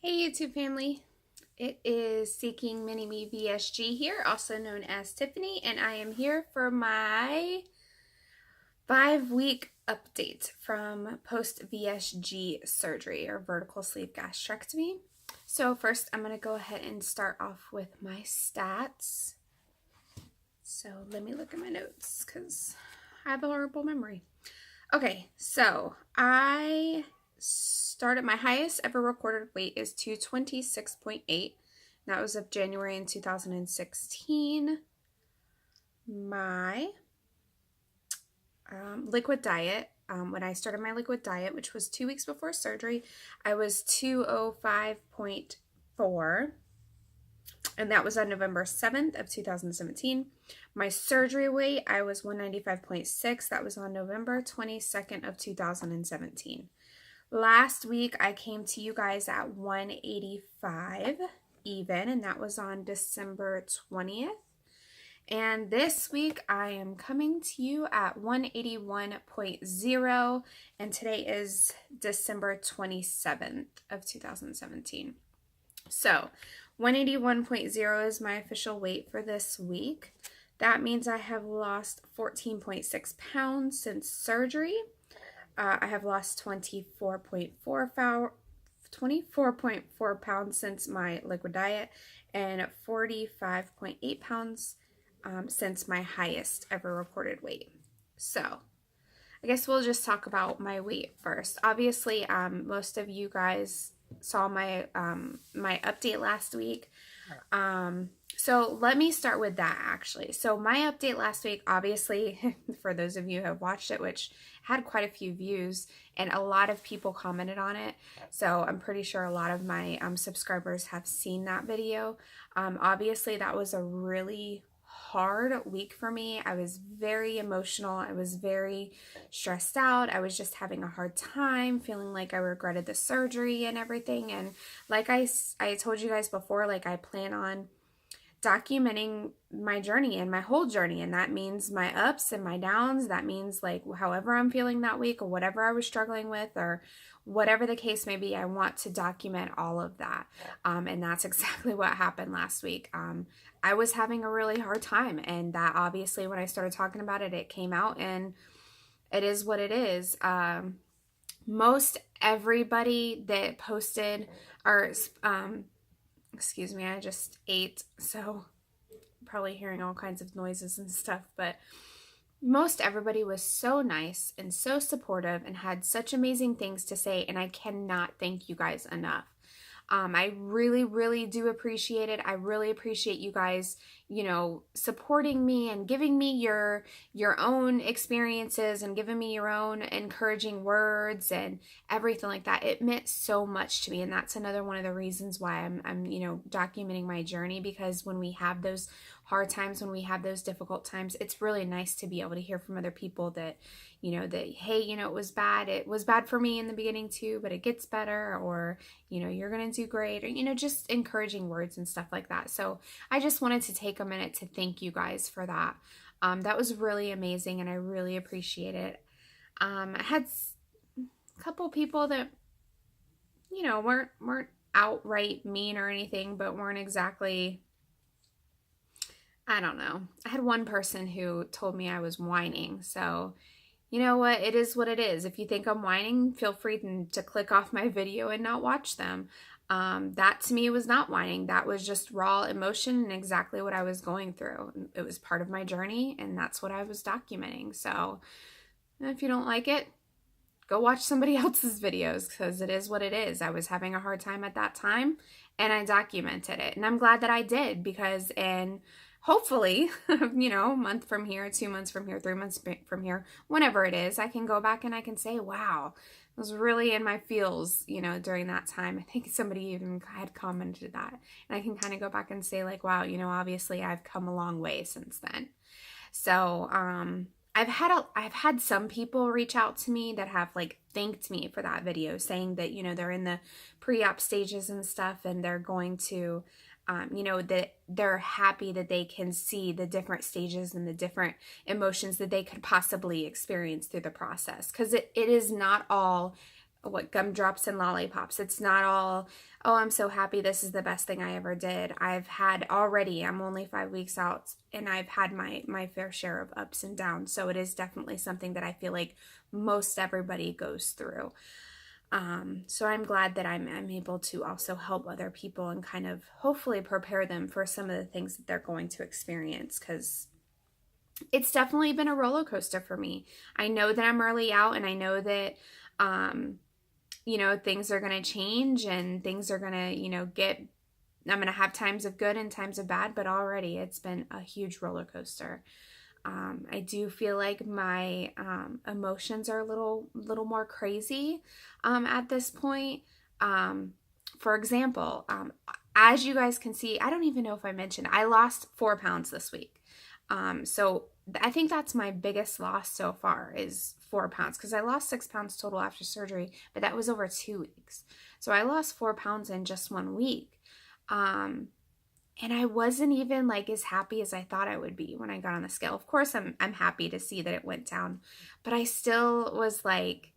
Hey YouTube family, it is Seeking Mini-Me VSG here, also known as Tiffany, and I am here for my 5-week update from post-VSG surgery or vertical sleeve gastrectomy. So first I'm going to go ahead and start off with my stats. So let me look at my notes because I have a horrible memory. Okay, so I started, my highest ever recorded weight is 226.8. That was of January in 2016. My liquid diet, when I started my liquid diet, which was 2 weeks before surgery, I was 205.4. And that was on November 7th of 2017. My surgery weight, I was 195.6. That was on November 22nd of 2017. Last week, I came to you guys at 185 even, and that was on December 20th. And this week, I am coming to you at 181.0, and today is December 27th of 2017. So 181.0 is my official weight for this week. That means I have lost 14.6 pounds since surgery. I have lost 24.4 pounds since my liquid diet and 45.8 pounds since my highest ever recorded weight. So I guess we'll just talk about my weight first. Obviously, most of you guys saw my my update last week. So let me start with that actually. So my update last week, obviously, for those of you who have watched it, which had quite a few views and a lot of people commented on it. So I'm pretty sure a lot of my subscribers have seen that video. Obviously that was a really hard week for me. I was very emotional. I was very stressed out. I was just having a hard time, feeling like I regretted the surgery and everything. And like I told you guys before, like I plan on documenting my journey and my whole journey, and that means my ups and my downs. That means like however I'm feeling that week or whatever I was struggling with or whatever the case may be, I want to document all of that. And that's exactly what happened last week. I was having a really hard time, and that obviously when I started talking about it, it came out, and it is what it is. Most everybody that posted or excuse me, I just ate, so I'm probably hearing all kinds of noises and stuff, but most everybody was so nice and so supportive and had such amazing things to say, and I cannot thank you guys enough. I really, really do appreciate it. I really appreciate you guys, you know, supporting me and giving me your own experiences and giving me your own encouraging words and everything like that. It meant so much to me, and that's another one of the reasons why I'm you know, documenting my journey, because when we have those hard times, when we have those difficult times, it's really nice to be able to hear from other people that, you know, that, hey, you know, it was bad for me in the beginning too, but it gets better, or, you know, you're gonna do great, or, you know, just encouraging words and stuff like that. So I just wanted to take a minute to thank you guys for that. That was really amazing, and I really appreciate it. I had a couple people that, you know, weren't outright mean or anything, but weren't exactly, I don't know. I had one person who told me I was whining. So, you know what? It is what it is. If you think I'm whining, feel free to click off my video and not watch them. That to me was not whining. That was just raw emotion and exactly what I was going through. It was part of my journey, and that's what I was documenting. So if you don't like it, go watch somebody else's videos, because it is what it is. I was having a hard time at that time, and I documented it. And I'm glad that I did, because hopefully, you know, a month from here, 2 months from here, 3 months from here, whenever it is, I can go back and I can say, wow, I was really in my feels, you know, during that time. I think somebody even had commented that. And I can kind of go back and say like, wow, you know, obviously I've come a long way since then. So, I've had some people reach out to me that have like thanked me for that video, saying that, you know, they're in the pre-op stages and stuff, and they're going to, you know, that they're happy that they can see the different stages and the different emotions that they could possibly experience through the process. Because it is not all gumdrops and lollipops. It's not all, oh, I'm so happy, this is the best thing I ever did. I'm only 5 weeks out, and I've had my fair share of ups and downs. So it is definitely something that I feel like most everybody goes through. So I'm glad that I'm able to also help other people and kind of hopefully prepare them for some of the things that they're going to experience, because it's definitely been a roller coaster for me. I know that I'm early out, and I know that, things are going to change, and things are going to, I'm going to have times of good and times of bad, but already it's been a huge roller coaster. I do feel like my emotions are a little more crazy at this point. For example, as you guys can see, I don't even know if I mentioned, I lost 4 pounds this week. So I think that's my biggest loss so far is 4 pounds, because I lost 6 pounds total after surgery, but that was over 2 weeks. So I lost 4 pounds in just 1 week. And I wasn't even like as happy as I thought I would be when I got on the scale. Of course, I'm happy to see that it went down, but I still was like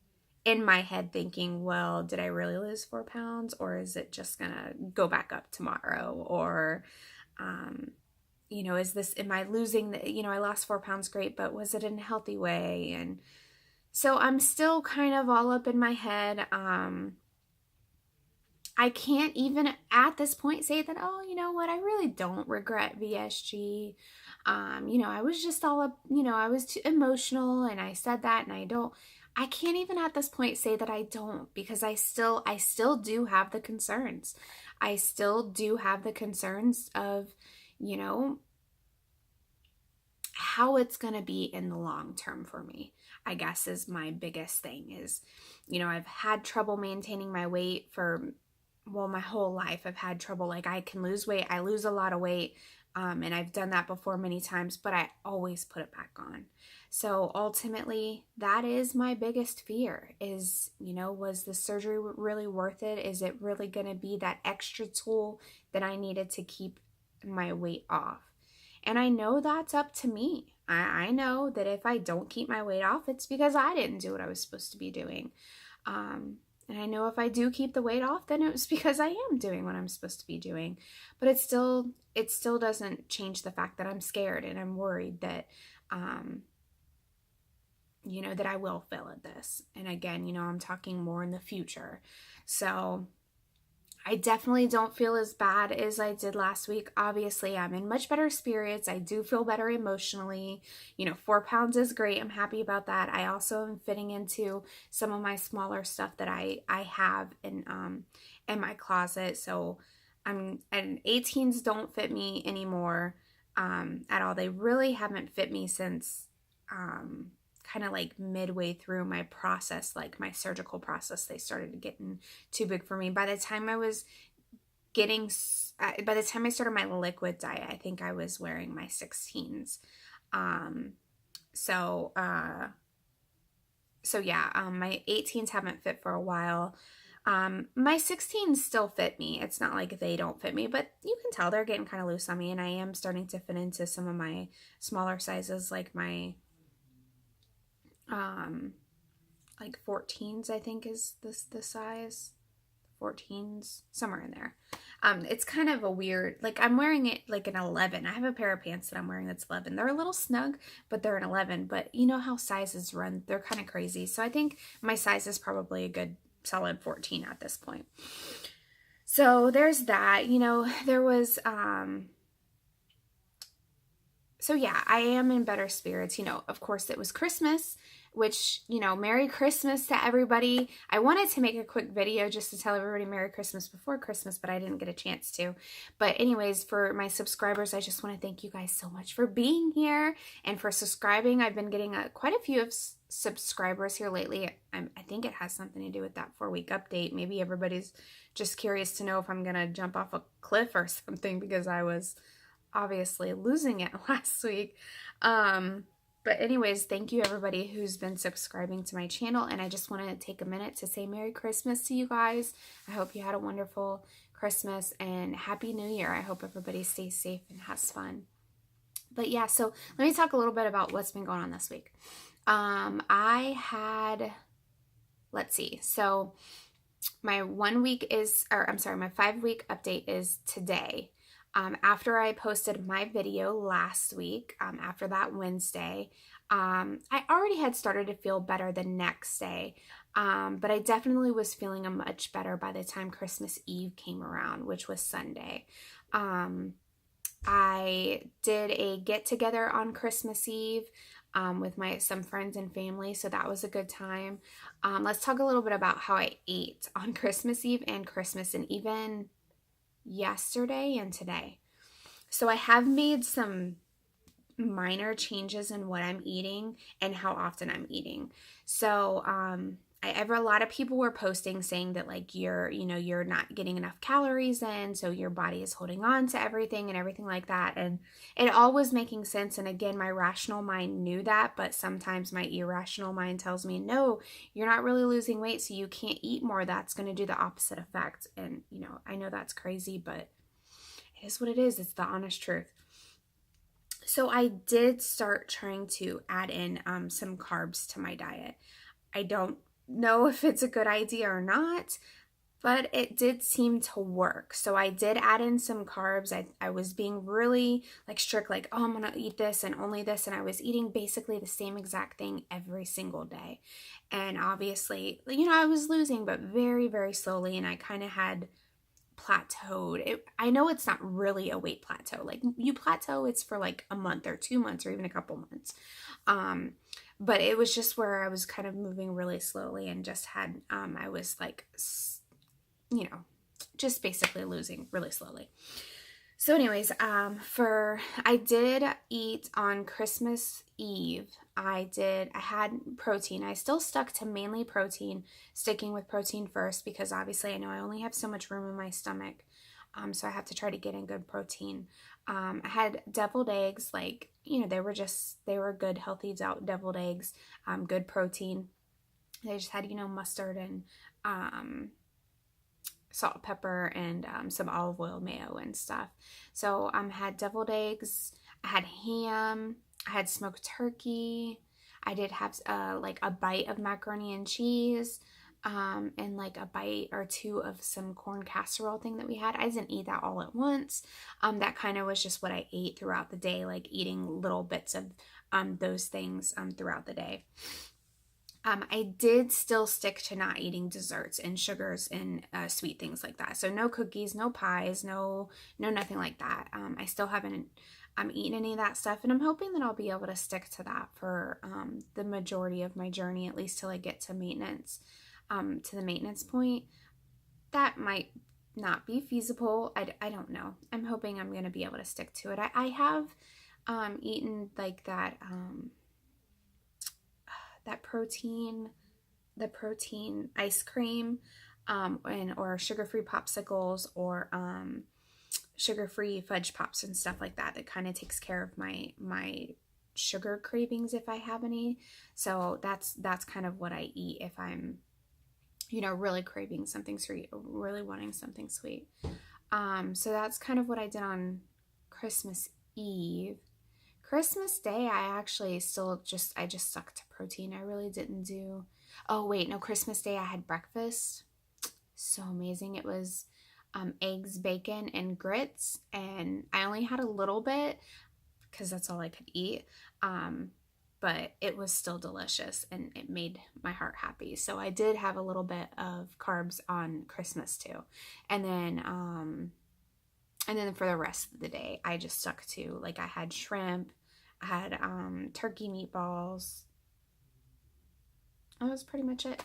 in my head thinking, well, did I really lose 4 pounds, or is it just gonna go back up tomorrow? Or, am I losing I lost 4 pounds, great, but was it in a healthy way? And so I'm still kind of all up in my head. I can't even at this point say that, oh, you know what, I really don't regret VSG. I was just all up, I was too emotional, and I said that, and I can't even at this point say that I don't, because I still do have the concerns. I still do have the concerns of, how it's going to be in the long term for me, I guess, is my biggest thing is, I've had trouble maintaining my weight for, my whole life. I've had trouble. Like, I can lose weight. I lose a lot of weight. And I've done that before many times, but I always put it back on. So ultimately, that is my biggest fear is, was the surgery really worth it? Is it really going to be that extra tool that I needed to keep my weight off? And I know that's up to me. I know that if I don't keep my weight off, it's because I didn't do what I was supposed to be doing. And I know if I do keep the weight off, then it was because I am doing what I'm supposed to be doing. But it still doesn't change the fact that I'm scared and I'm worried that, that I will fail at this. And again, I'm talking more in the future. So I definitely don't feel as bad as I did last week. Obviously, I'm in much better spirits. I do feel better emotionally. 4 pounds is great. I'm happy about that. I also am fitting into some of my smaller stuff that I have in my closet. So and 18s don't fit me anymore at all. They really haven't fit me since kind of like midway through my process, like my surgical process. They started getting too big for me. By the time I started my liquid diet, I think I was wearing my 16s. So yeah, my 18s haven't fit for a while. My 16s still fit me. It's not like they don't fit me, but you can tell they're getting kind of loose on me, and I am starting to fit into some of my smaller sizes, like my like 14s, I think is the size. 14s, somewhere in there. It's kind of a weird, like I'm wearing it like an 11. I have a pair of pants that I'm wearing that's 11. They're a little snug, but they're an 11. But you know how sizes run, they're kind of crazy. So I think my size is probably a good solid 14 at this point. So there's that. There was so yeah, I am in better spirits. Of course it was Christmas, which, Merry Christmas to everybody. I wanted to make a quick video just to tell everybody Merry Christmas before Christmas, but I didn't get a chance to. But anyways, for my subscribers, I just want to thank you guys so much for being here and for subscribing. I've been getting quite a few subscribers here lately. I think it has something to do with that 4-week update. Maybe everybody's just curious to know if I'm going to jump off a cliff or something, because I was obviously losing it last week. But anyways, thank you everybody who's been subscribing to my channel, and I just want to take a minute to say Merry Christmas to you guys. I hope you had a wonderful Christmas and Happy New Year. I hope everybody stays safe and has fun. But yeah, so let me talk a little bit about what's been going on this week. let's see. So my 1 week is, or I'm sorry, my 5 week update is today. After I posted my video last week, after that Wednesday, I already had started to feel better the next day, but I definitely was feeling much better by the time Christmas Eve came around, which was Sunday. I did a get together on Christmas Eve with some friends and family, so that was a good time. Let's talk a little bit about how I ate on Christmas Eve and Christmas, and even yesterday and today. So I have made some minor changes in what I'm eating and how often I'm eating. So a lot of people were posting saying that like you're not getting enough calories in, so your body is holding on to everything and everything like that. And it all was making sense. And again, my rational mind knew that, but sometimes my irrational mind tells me, no, you're not really losing weight, so you can't eat more. That's going to do the opposite effect. And I know that's crazy, but it is what it is. It's the honest truth. So I did start trying to add in some carbs to my diet. I don't know if it's a good idea or not, but it did seem to work. So I did add in some carbs. I was being really like strict, like, oh, I'm gonna eat this and only this, and I was eating basically the same exact thing every single day. And obviously, I was losing, but very, very slowly, and I kind of had plateaued. I know it's not really a weight plateau. Like you plateau, it's for like a month or 2 months or even a couple months. But it was just where I was kind of moving really slowly and just had, I was like, just basically losing really slowly. So anyways, I did eat on Christmas Eve. I had protein. I still stuck to mainly protein, sticking with protein first, because obviously I know I only have so much room in my stomach. So I have to try to get in good protein. I had deviled eggs, like, they were good, healthy deviled eggs, good protein. They just had, mustard and, salt, pepper, and some olive oil, mayo, and stuff. So I had deviled eggs, I had ham, I had smoked turkey, I did have like a bite of macaroni and cheese, and like a bite or two of some corn casserole thing that we had. I didn't eat that all at once. That kind of was just what I ate throughout the day, like eating little bits of those things throughout the day. I did still stick to not eating desserts and sugars and sweet things like that. So no cookies, no pies, no nothing like that. I still haven't eaten any of that stuff, and I'm hoping that I'll be able to stick to that for the majority of my journey, at least till I get to maintenance, to the maintenance point. That might not be feasible. I don't know. I'm hoping I'm going to be able to stick to it. I have eaten like that the protein ice cream, or sugar-free popsicles, or sugar-free fudge pops and stuff like that. That kind of takes care of my sugar cravings if I have any. So that's kind of what I eat if I'm, really craving something sweet, really wanting something sweet. So that's kind of what I did on Christmas Eve. Christmas Day, I just stuck to protein. I really didn't do, Christmas Day I had breakfast. So amazing. It was eggs, bacon, and grits, and I only had a little bit because that's all I could eat. But it was still delicious, and it made my heart happy. So I did have a little bit of carbs on Christmas too. And then for the rest of the day, I just stuck to, like, I had shrimp, I had turkey meatballs. That was pretty much it.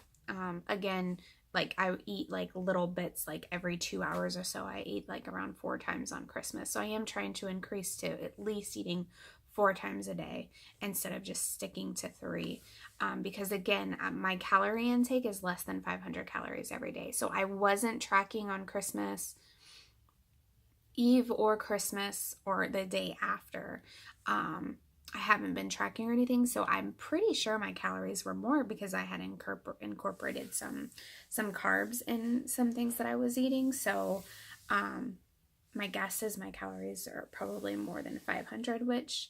Again, like, I eat like little bits, like every 2 hours or so. I ate like around 4 times on Christmas. So I am trying to increase to at least eating 4 times a day instead of just sticking to 3. Because again, my calorie intake is less than 500 calories every day. So I wasn't tracking on Christmas Eve or Christmas or the day after. I haven't been tracking or anything, so I'm pretty sure my calories were more because I had incorporated some carbs in some things that I was eating. So my guess is my calories are probably more than 500, which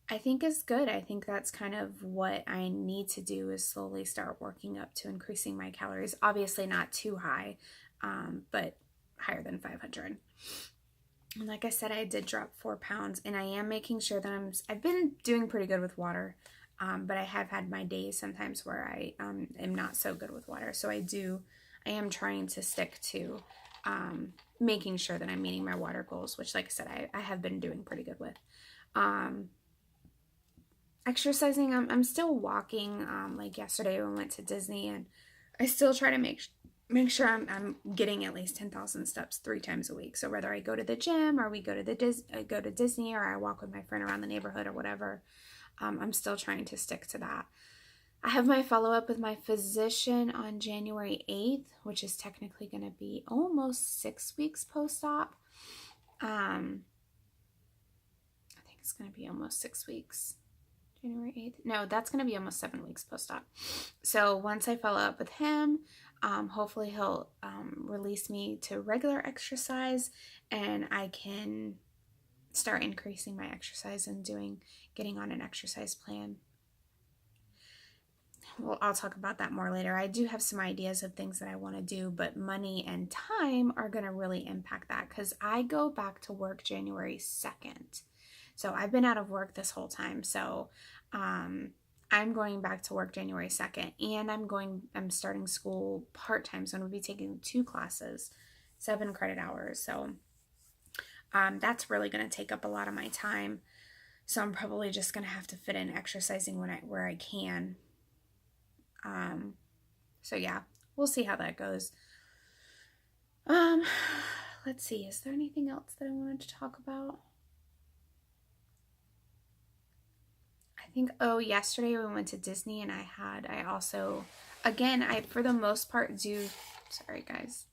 I think is good. I think that's kind of what I need to do, is slowly start working up to increasing my calories. Obviously not too high, but higher than 500. And like I said, I did drop 4 pounds, and I am making sure that I've been doing pretty good with water, but I have had my days sometimes where I am not so good with water. So I am trying to stick to making sure that I'm meeting my water goals, which, like I said, I have been doing pretty good with. Exercising, I'm still walking. Like yesterday, we went to Disney, and I still try to make sure I'm getting at least 10,000 steps 3 times a week. So whether I go to the gym, or we go to Disney, or I walk with my friend around the neighborhood or whatever, I'm still trying to stick to that. I have my follow-up with my physician on January 8th, which is technically going to be almost 6 weeks post-op. I think it's going to be almost 6 weeks. January 8th. No, that's going to be almost 7 weeks post-op. So once I follow up with him, hopefully he'll release me to regular exercise, and I can start increasing my exercise and getting on an exercise plan. Well, I'll talk about that more later. I do have some ideas of things that I want to do, but money and time are going to really impact that, because I go back to work January 2nd. So I've been out of work this whole time. So I'm going back to work January 2nd, and I'm starting school part-time. So I'm going to be taking 2 classes, 7 credit hours. So that's really going to take up a lot of my time. So I'm probably just going to have to fit in exercising where I can. So yeah, we'll see how that goes. Let's see. Is there anything else that I wanted to talk about? I think, yesterday we went to Disney, and I also, again, for the most part sorry guys.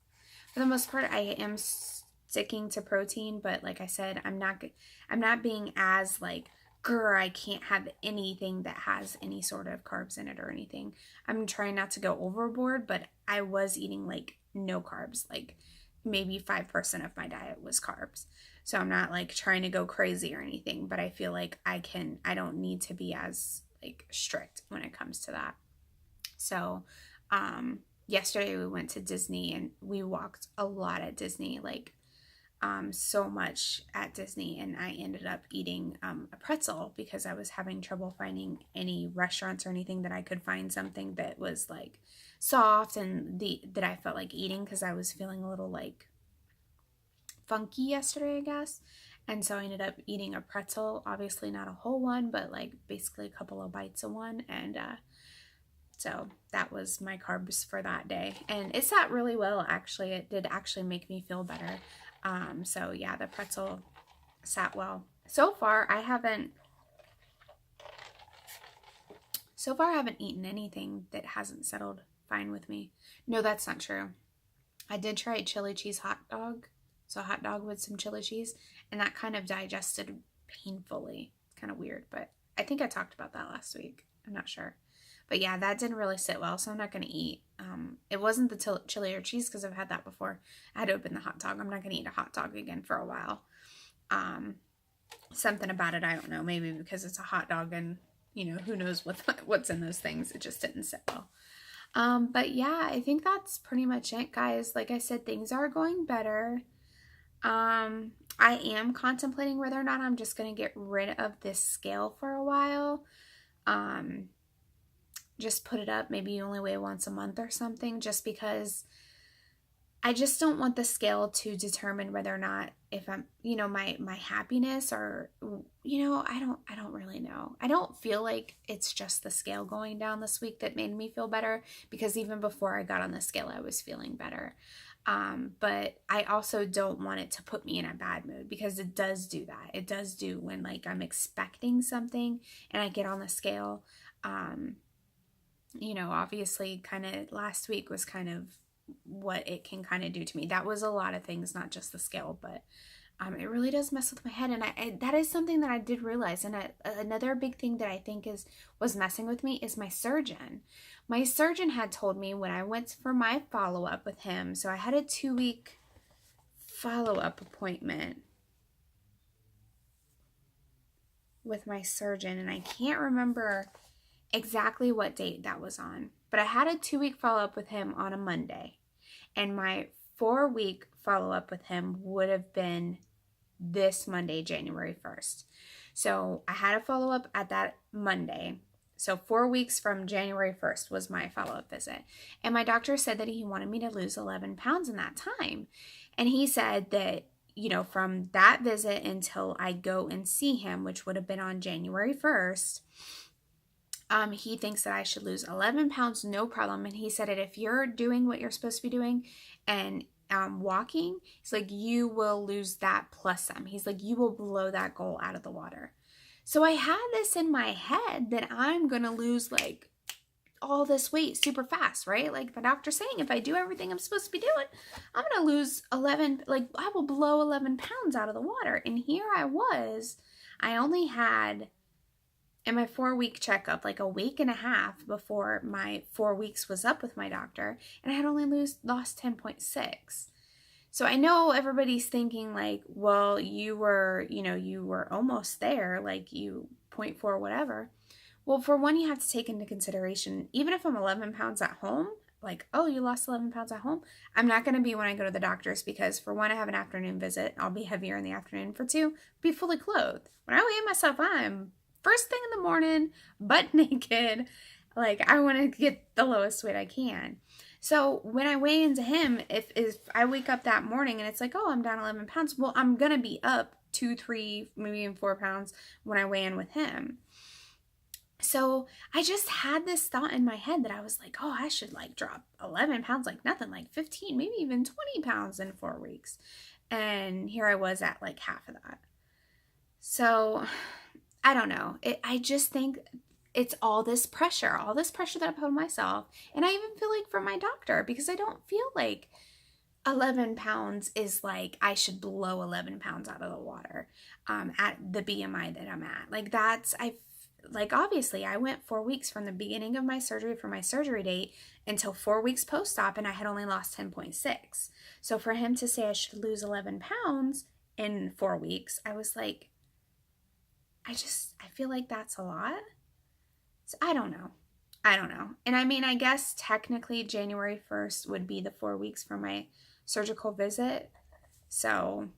For the most part, I am sticking to protein, but like I said, I'm not being as like, I can't have anything that has any sort of carbs in it or anything. I'm trying not to go overboard, but I was eating like no carbs, like maybe 5% of my diet was carbs. So I'm not like trying to go crazy or anything, but I feel like I don't need to be as like strict when it comes to that. So, yesterday we went to Disney, and we walked a lot at Disney, like so much at Disney, and I ended up eating a pretzel because I was having trouble finding any restaurants or anything that I could find something that was like soft and that I felt like eating, because I was feeling a little like funky yesterday, I guess. And so I ended up eating a pretzel, obviously not a whole one, but like basically a couple of bites of one, and so that was my carbs for that day, and it sat really well, actually. It did actually make me feel better. So yeah, the pretzel sat well. So far I haven't eaten anything that hasn't settled fine with me. No, that's not true. I did try a chili cheese hot dog. So a hot dog with some chili cheese, and that kind of digested painfully. It's kind of weird, but I think I talked about that last week. I'm not sure. But yeah, that didn't really sit well, so I'm not going to eat. It wasn't the chili or cheese, because I've had that before. I had to open the hot dog. I'm not going to eat a hot dog again for a while. Something about it, I don't know. Maybe because it's a hot dog, and who knows what's in those things. It just didn't sit well. But yeah, I think that's pretty much it, guys. Like I said, things are going better. I am contemplating whether or not I'm just going to get rid of this scale for a while. Just put it up, maybe only weigh once a month or something, just because I just don't want the scale to determine whether or not, if I'm, my happiness, or, I don't really know. I don't feel like it's just the scale going down this week that made me feel better, because even before I got on the scale, I was feeling better. But I also don't want it to put me in a bad mood, because it does do that. It does do when like I'm expecting something and I get on the scale. Obviously kind of last week was kind of what it can kind of do to me. That was a lot of things, not just the scale, but it really does mess with my head. And that is something that I did realize. And another big thing that I think was messing with me is my surgeon. My surgeon had told me when I went for my follow-up with him, so I had a 2-week follow-up appointment. with my surgeon, and I can't remember exactly what date that was on, but I had a 2-week follow-up with him on a Monday, and my 4-week follow-up with him would have been this Monday, January 1st. So I had a follow-up at that Monday. So 4 weeks from January 1st was my follow-up visit. And my doctor said that he wanted me to lose 11 pounds in that time. And he said that, from that visit until I go and see him, which would have been on January 1st, he thinks that I should lose 11 pounds, no problem. And he said that if you're doing what you're supposed to be doing and walking, he's like, you will lose that plus some. He's like, you will blow that goal out of the water. So I had this in my head that I'm going to lose like all this weight super fast, right? Like the doctor's saying, if I do everything I'm supposed to be doing, I'm going to lose 11, like I will blow 11 pounds out of the water. And here I was, I only had in my 4-week checkup, like a week and a half before my 4 weeks was up with my doctor, and I had only lost 10.6. So I know everybody's thinking like, well, you were almost there, like you 0.4 whatever. Well, for one, you have to take into consideration, even if I'm 11 pounds at home, like, oh, you lost 11 pounds at home, I'm not going to be when I go to the doctor's because for one, I have an afternoon visit. I'll be heavier in the afternoon. For two, be fully clothed. When I weigh myself, I'm first thing in the morning, butt naked. Like, I want to get the lowest weight I can. So when I weigh into him, if I wake up that morning and it's like, oh, I'm down 11 pounds, well, I'm going to be up 2, 3, maybe even 4 pounds when I weigh in with him. So I just had this thought in my head that I was like, oh, I should like drop 11 pounds like nothing, like 15, maybe even 20 pounds in 4 weeks. And here I was at like half of that. So I don't know. I just think it's all this pressure that I put on myself. And I even feel like from my doctor, because I don't feel like 11 pounds is like I should blow 11 pounds out of the water at the BMI that I'm at. Like obviously I went 4 weeks from the beginning of my surgery for my surgery date until 4 weeks post-op, and I had only lost 10.6. So for him to say I should lose 11 pounds in 4 weeks, I was like, I feel like that's a lot. So I don't know. And I mean, I guess technically January 1st would be the 4 weeks from my surgical visit. So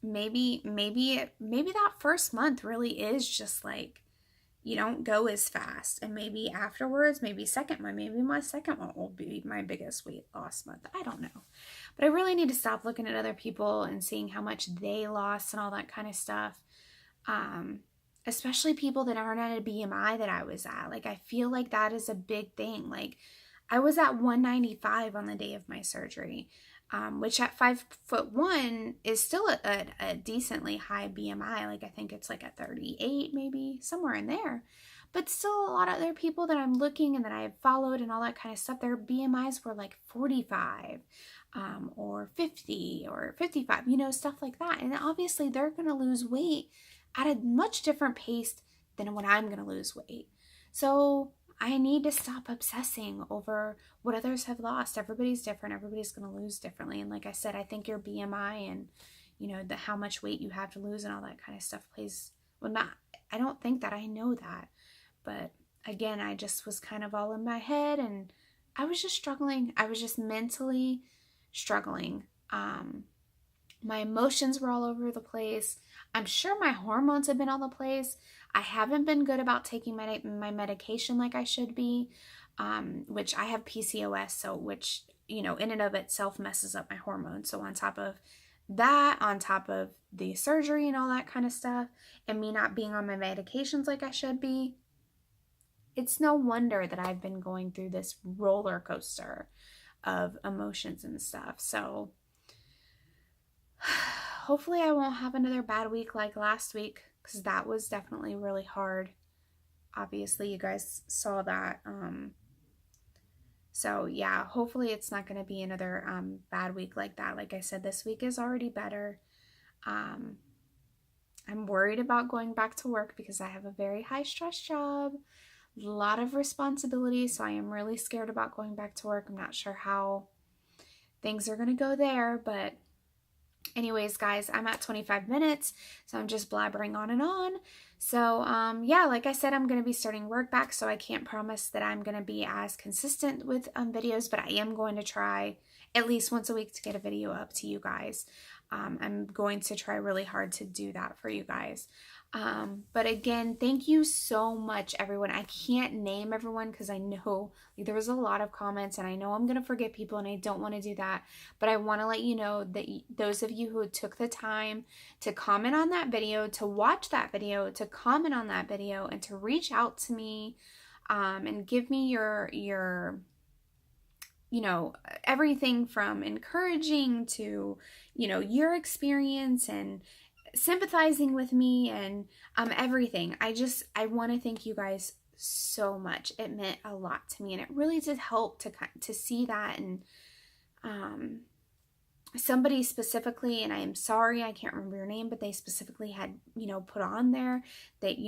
maybe that first month really is just like, you don't go as fast. And maybe afterwards, maybe my second one will be my biggest weight loss month. I don't know. But I really need to stop looking at other people and seeing how much they lost and all that kind of stuff. Especially people that aren't at a BMI that I was at. Like, I feel like that is a big thing. Like, I was at 195 on the day of my surgery, which at 5'1" is still a decently high BMI. Like, I think it's like a 38, maybe somewhere in there. But still, a lot of other people that I'm looking and that I've followed and all that kind of stuff, their BMIs were like 45 or 50 or 55, stuff like that. And obviously, they're going to lose weight at a much different pace than when I'm going to lose weight. So I need to stop obsessing over what others have lost. Everybody's different. Everybody's going to lose differently. And like I said, I think your BMI and, how much weight you have to lose and all that kind of stuff I don't think that, I know that. But again, I just was kind of all in my head and I was just struggling. I was just mentally struggling. My emotions were all over the place. I'm sure my hormones have been all the place. I haven't been good about taking my medication like I should be, which I have PCOS, so which, in and of itself messes up my hormones. So on top of that, on top of the surgery and all that kind of stuff, and me not being on my medications like I should be, it's no wonder that I've been going through this roller coaster of emotions and stuff. So hopefully I won't have another bad week like last week, because that was definitely really hard. Obviously, you guys saw that. So yeah, hopefully it's not going to be another bad week like that. Like I said, this week is already better. I'm worried about going back to work because I have a very high stress job, a lot of responsibilities, so I am really scared about going back to work. I'm not sure how things are going to go there, but Anyways, guys, I'm at 25 minutes, so I'm just blabbering on and on. So, yeah, like I said, I'm going to be starting work back, so I can't promise that I'm going to be as consistent with videos, but I am going to try at least once a week to get a video up to you guys. I'm going to try really hard to do that for you guys. But again, thank you so much, everyone. I can't name everyone because I know there was a lot of comments, and I know I'm going to forget people, and I don't want to do that. But I want to let you know that those of you who took the time to comment on that video, to watch that video, to comment on that video, and to reach out to me and give me your everything from encouraging to, your experience and sympathizing with me and everything. I want to thank you guys so much. It meant a lot to me, and it really did help to see that. And somebody specifically, and I am sorry, I can't remember your name, but they specifically had, put on there that,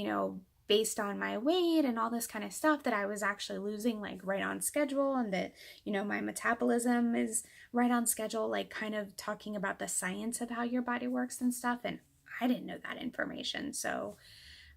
based on my weight and all this kind of stuff, that I was actually losing like right on schedule, and that, my metabolism is right on schedule, like kind of talking about the science of how your body works and stuff. And I didn't know that information. So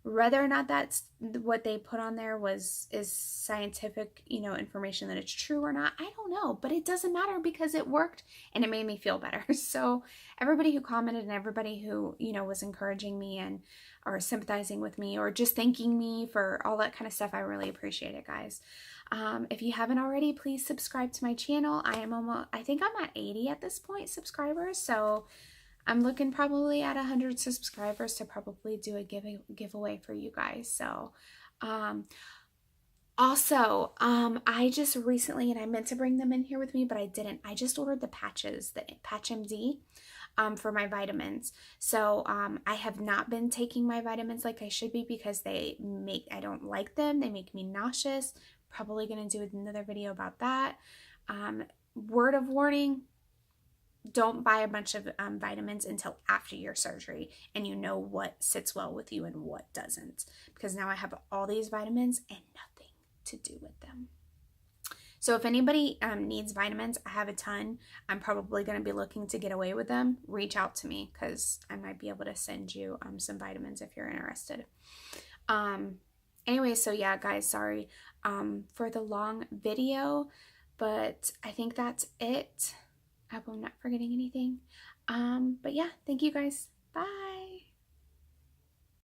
whether or not that's what they put on there is scientific, information that it's true or not, I don't know, but it doesn't matter because it worked and it made me feel better. So everybody who commented and everybody who, was encouraging me and or sympathizing with me or just thanking me for all that kind of stuff, I really appreciate it, guys. If you haven't already, please subscribe to my channel. I think I'm at 80 at this point subscribers. So I'm looking probably at 100 subscribers to probably do a giveaway for you guys. So, also, I just recently, and I meant to bring them in here with me, but I didn't. I just ordered the patches, the Patch MD, for my vitamins. So, I have not been taking my vitamins like I should be because I don't like them. They make me nauseous. Probably going to do another video about that. Word of warning, don't buy a bunch of vitamins until after your surgery and you know what sits well with you and what doesn't, because now I have all these vitamins and nothing to do with them. So if anybody needs vitamins, I have a ton. I'm probably going to be looking to get away with them. Reach out to me because I might be able to send you some vitamins if you're interested. Anyway, so yeah, guys, sorry for the long video, but I think that's it. I hope I'm not forgetting anything. But yeah, thank you guys. Bye.